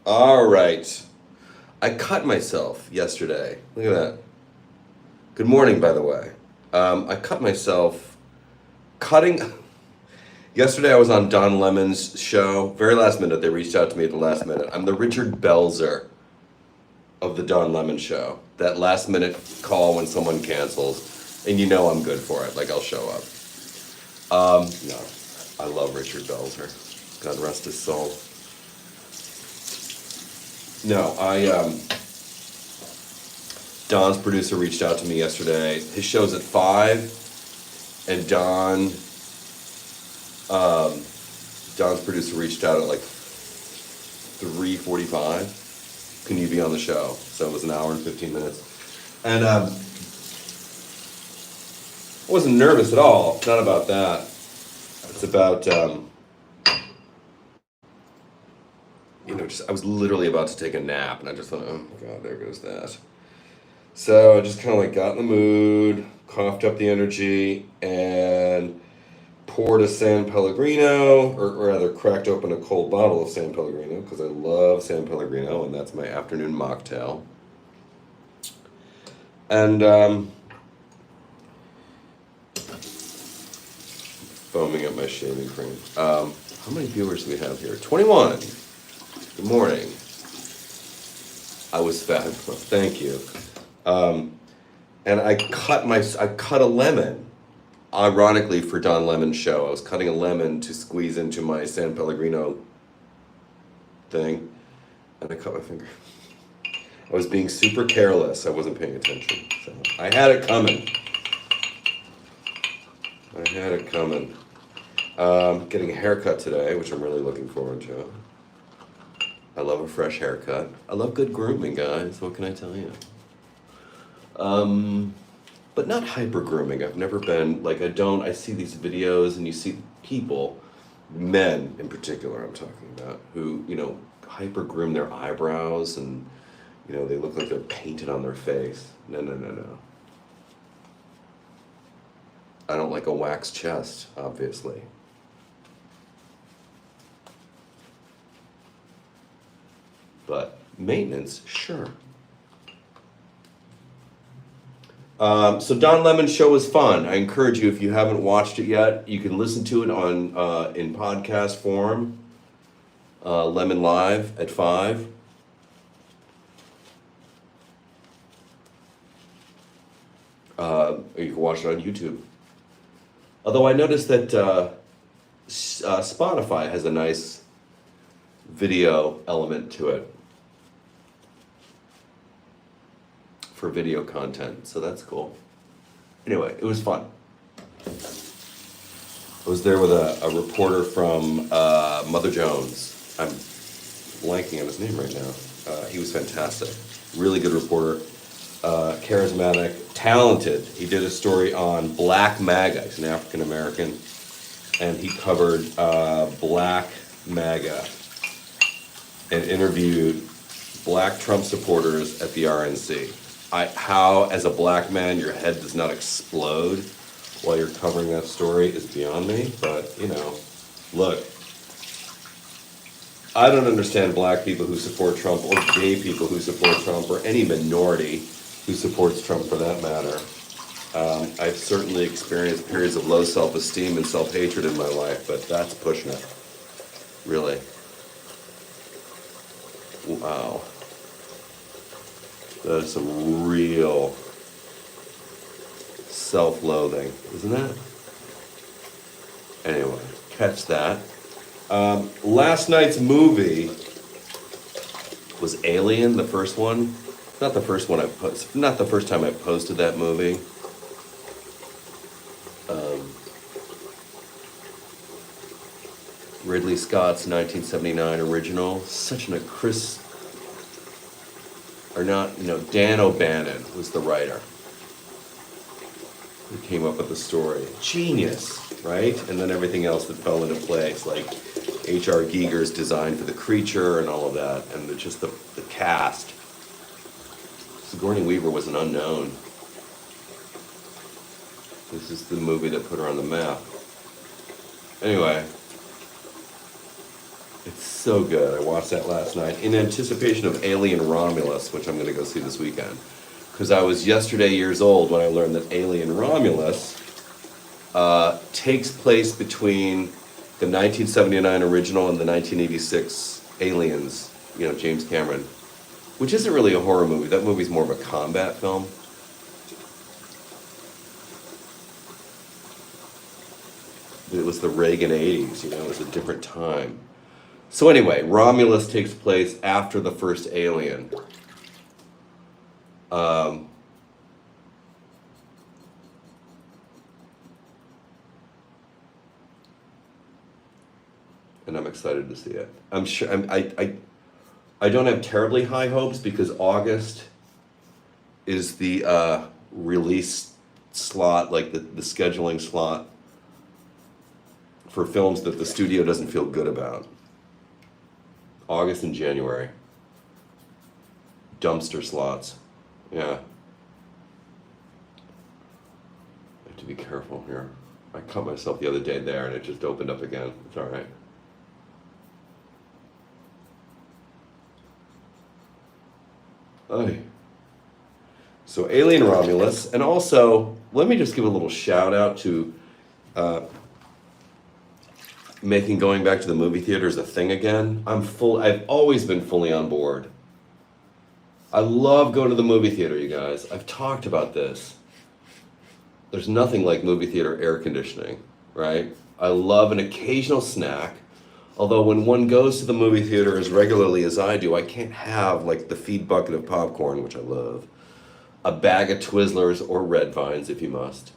All right. I cut myself yesterday. Look at that. Good morning, by the way. I cut myself cutting. Yesterday, I was on Don Lemon's show. Very last minute. They reached out to me at the last minute. I'm the Richard Belzer of the Don Lemon show. That last minute call when someone cancels, and you know I'm good for it. Like, I'll show up. No, I love Richard Belzer. God rest his soul. No, Don's producer reached out to me yesterday. His show's at 5, and Don's producer reached out at like 3:45. Can you be on the show? So it was an hour and 15 minutes. And I wasn't nervous at all. Not about that. It's about, I was literally about to take a nap, and I just thought, oh God, there goes that. So I just kind of like got in the mood, coughed up the energy, and poured a San Pellegrino, or rather cracked open a cold bottle of San Pellegrino, because I love San Pellegrino, and that's my afternoon mocktail. And foaming up my shaving cream. How many viewers do we have here? 21. Good morning. I was fat. Well, thank you. And I cut a lemon, ironically for Don Lemon's show. I was cutting a lemon to squeeze into my San Pellegrino thing, and I cut my finger. I was being super careless. I wasn't paying attention. So I had it coming. Getting a haircut today, which I'm really looking forward to. I love a fresh haircut. I love good grooming, guys. What can I tell you? But not hyper grooming. I've never been, like, I see these videos and you see people, men in particular I'm talking about, who, hyper groom their eyebrows and, they look like they're painted on their face. No. I don't like a wax chest, obviously. But maintenance, sure. So Don Lemon's show was fun. I encourage you, if you haven't watched it yet, you can listen to it on in podcast form. Lemon Live at 5. Or you can watch it on YouTube. Although I noticed that Spotify has a nice video element to it for video content, so that's cool. Anyway, it was fun. I was there with a reporter from Mother Jones. I'm blanking on his name right now. He was fantastic. Really good reporter. Charismatic, talented. He did a story on Black MAGA. He's an African American, and he covered Black MAGA and interviewed Black Trump supporters at the RNC. How, as a black man, your head does not explode while you're covering that story is beyond me. But, look, I don't understand black people who support Trump, or gay people who support Trump, or any minority who supports Trump for that matter. I've certainly experienced periods of low self-esteem and self-hatred in my life, but that's pushing it. Really. Wow. That is some real self-loathing, isn't it? Anyway, catch that. Last night's movie was Alien, the first one. Not the first time I posted that movie. Ridley Scott's 1979 original. Such an Dan O'Bannon was the writer who came up with the story. Genius, right? And then everything else that fell into place, like H.R. Giger's design for the creature and all of that, and the cast. Sigourney Weaver was an unknown. This is the movie that put her on the map. Anyway, It's so good. I watched that last night in anticipation of Alien Romulus, which I'm going to go see this weekend. Because I was yesterday years old when I learned that Alien Romulus takes place between the 1979 original and the 1986 Aliens, James Cameron, which isn't really a horror movie. That movie's more of a combat film. It was the Reagan 80s, it was a different time. So anyway, Romulus takes place after the first Alien. And I'm excited to see it. I'm sure I don't have terribly high hopes because August is the release slot, like the scheduling slot for films that the studio doesn't feel good about. August and January. Dumpster slots. Yeah. I have to be careful here. I cut myself the other day there and it just opened up again. It's all right. Oy. So Alien Romulus, and also let me just give a little shout out to making going back to the movie theaters a thing again. I've always been fully on board. I love going to the movie theater, you guys. I've talked about this. There's nothing like movie theater air conditioning, right? I love an occasional snack. Although when one goes to the movie theater as regularly as I do, I can't have like the feed bucket of popcorn, which I love, a bag of Twizzlers or Red Vines if you must,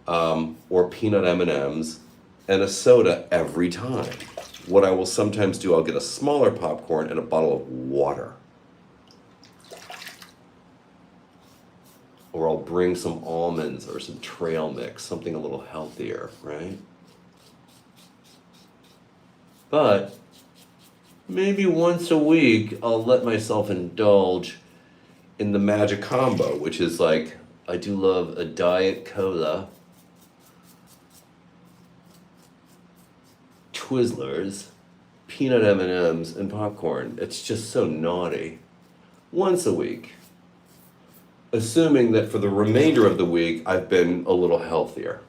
or peanut M&Ms, and a soda every time. What I will sometimes do, I'll get a smaller popcorn and a bottle of water. Or I'll bring some almonds or some trail mix, something a little healthier, right? But maybe once a week, I'll let myself indulge in the magic combo, which is like, I do love a Diet Cola, Twizzlers, peanut M&Ms, and popcorn. It's just so naughty. Once a week. Assuming that for the remainder of the week, I've been a little healthier.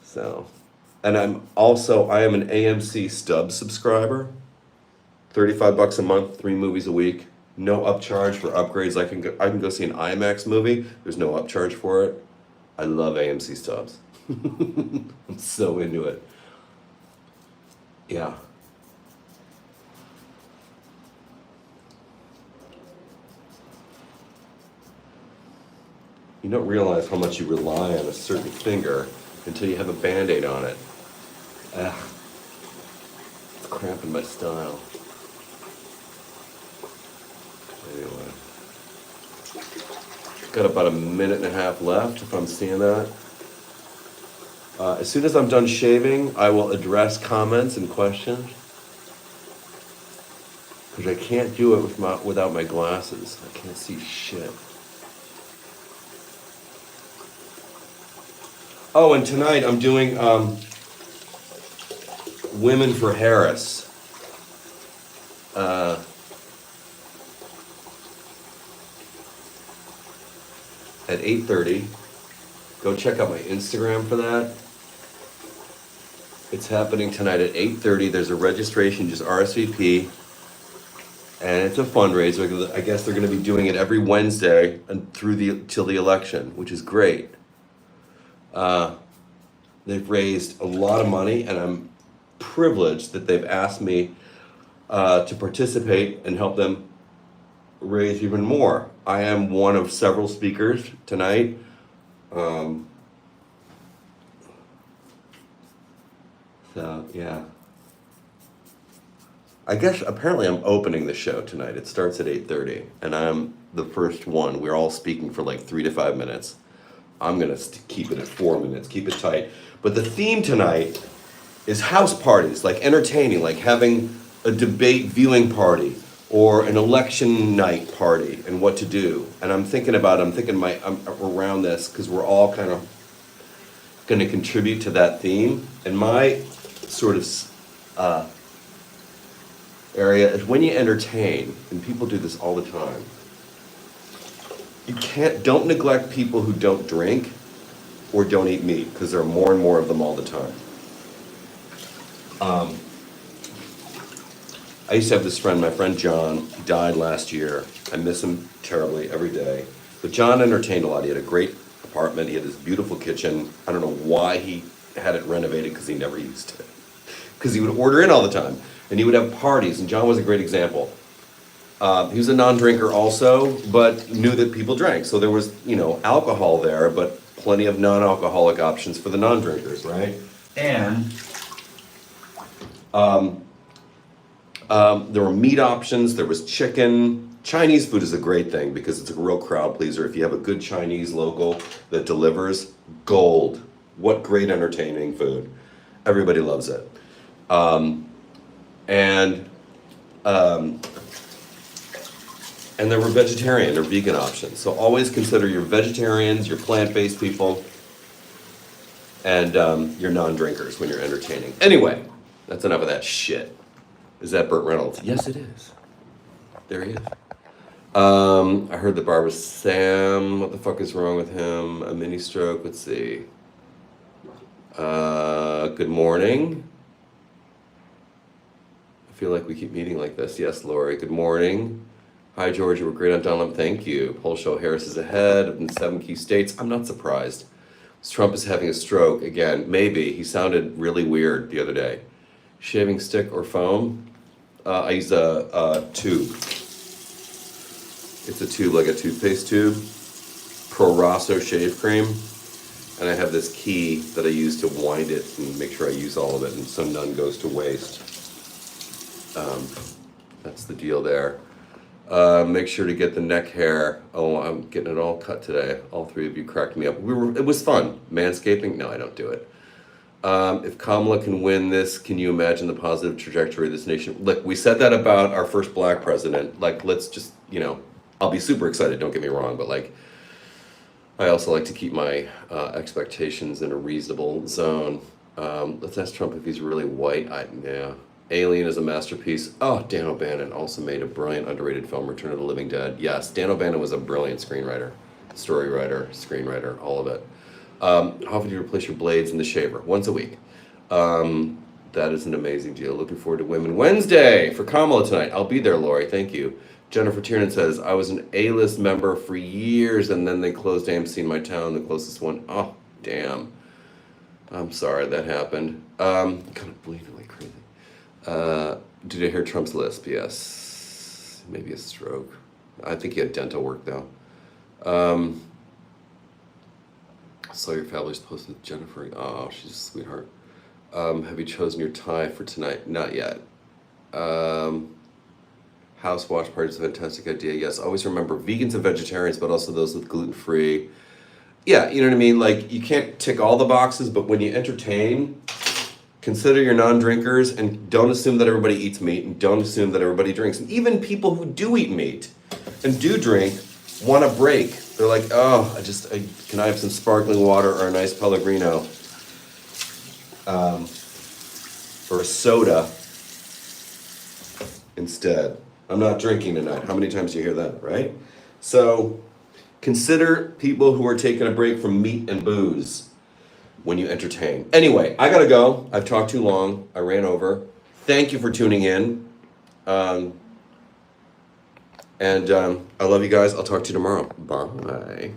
So, and I am an AMC Stub subscriber. $35 a month, 3 movies a week. No upcharge for upgrades. I can go see an IMAX movie. There's no upcharge for it. I love AMC Stubs. I'm so into it. Yeah. You don't realize how much you rely on a certain finger until you have a Band-Aid on it. It's cramping my style. Anyway. Got about a minute and a half left, if I'm seeing that. As soon as I'm done shaving, I will address comments and questions. Because I can't do it without my glasses. I can't see shit. Oh, and tonight I'm doing Women for Harris. At 8:30. Go check out my Instagram for that. It's happening tonight at 8:30. There's a registration, just RSVP. And it's a fundraiser. I guess they're going to be doing it every Wednesday and till the election, which is great. They've raised a lot of money, and I'm privileged that they've asked me to participate and help them raise even more. I am one of several speakers tonight. So, yeah. I guess apparently I'm opening the show tonight. It starts at 8:30, and I'm the first one. We're all speaking for like 3 to 5 minutes. I'm going to keep it at 4 minutes, keep it tight. But the theme tonight is house parties, like entertaining, like having a debate viewing party or an election night party and what to do. And I'm thinking around this because we're all kind of going to contribute to that theme. And my sort of area is when you entertain, and people do this all the time. Don't neglect people who don't drink or don't eat meat, because there are more and more of them all the time. I used to have this friend, my friend John. He died last year. I miss him terribly every day. But John entertained a lot. He had a great apartment. He had this beautiful kitchen. I don't know why he had it renovated, because he never used it. Because he would order in all the time. And he would have parties, and John was a great example. He was a non-drinker also, but knew that people drank. So there was, alcohol there, but plenty of non-alcoholic options for the non-drinkers, right? And there were meat options, there was chicken. Chinese food is a great thing because it's a real crowd pleaser. If you have a good Chinese local that delivers, gold. What great entertaining food. Everybody loves it. And there were vegetarian or vegan options. So always consider your vegetarians, your plant-based people, and your non-drinkers when you're entertaining. Anyway, that's enough of that shit. Is that Burt Reynolds? Yes, it is. There he is. I heard that Barbara Sam, what the fuck is wrong with him? A mini stroke, let's see. Good morning. I feel like we keep meeting like this. Yes, Lori, good morning. Hi, George, you were great on Dunlop, thank you. Poll show Harris is ahead in 7 key states. I'm not surprised. Trump is having a stroke again. Maybe. He sounded really weird the other day. Shaving stick or foam? I use a tube. It's a tube, like a toothpaste tube. Pro Rosso shave cream. And I have this key that I use to wind it and make sure I use all of it, and so none goes to waste. That's the deal there. Make sure to get the neck hair. Oh, I'm getting it all cut today. All 3 of you cracked me up. It was fun. Manscaping? No, I don't do it. If Kamala can win this, can you imagine the positive trajectory of this nation? Look, we said that about our first black president. Like, let's just, I'll be super excited, don't get me wrong, but I also like to keep my expectations in a reasonable zone. Let's ask Trump if he's really white. Yeah. Alien is a masterpiece. Oh, Dan O'Bannon also made a brilliant, underrated film, Return of the Living Dead. Yes, Dan O'Bannon was a brilliant screenwriter, story writer, screenwriter, all of it. How often do you replace your blades in the shaver? Once a week. That is an amazing deal. Looking forward to Women Wednesday for Kamala tonight. I'll be there, Lori. Thank you. Jennifer Tiernan says, I was an A-list member for years, and then they closed AMC in my town, the closest one. Oh, damn. I'm sorry that happened. Kind of bleeding like crazy. Did you hear Trump's lisp? Yes. Maybe a stroke. I think he had dental work, though. I saw your fabulous post with Jennifer. Oh, she's a sweetheart. Have you chosen your tie for tonight? Not yet. House watch party is a fantastic idea. Yes, always remember vegans and vegetarians, but also those with gluten-free. Yeah, you know what I mean? Like, you can't tick all the boxes, but when you entertain, consider your non-drinkers, and don't assume that everybody eats meat, and don't assume that everybody drinks. And even people who do eat meat and do drink want a break. They're like, oh, can I have some sparkling water or a nice Pellegrino? Or a soda instead. I'm not drinking tonight. How many times do you hear that, right? So consider people who are taking a break from meat and booze when you entertain. Anyway, I gotta go. I've talked too long. I ran over. Thank you for tuning in. And I love you guys. I'll talk to you tomorrow. Bye.